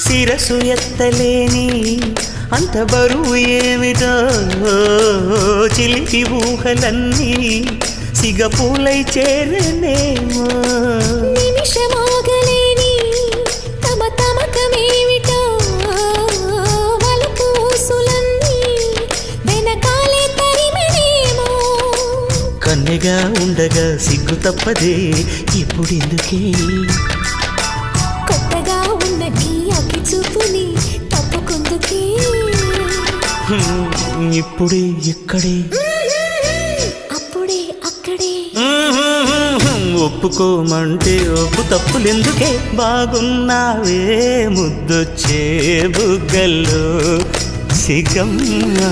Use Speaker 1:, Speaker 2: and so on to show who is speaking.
Speaker 1: శిరసు ఎత్తలేని అంత బరువు ఏమిటో చిలిపి ఊహలన్నీ సిగపూలై చేరనేమో
Speaker 2: నిమిషమాగలేని తమ తమకమేమిటో వలుపు ఊసులన్నీ వెనకాలే తరిమేమో
Speaker 1: కన్నెగా ఉండగా సిగ్గు తప్పదే ఇప్పుడెందుకే
Speaker 2: కొత్తగా ఉన్నది అగ్గి చూపుని తప్పుకుందుకే
Speaker 1: ఇప్పుడే ఇక్కడే
Speaker 2: అప్పుడే అక్కడే
Speaker 1: ఒప్పుకోమంటే ఒప్పు తప్పులెందుకే బాగున్నావే ముద్దొచ్చే బుగ్గల్లో సిగమ్మా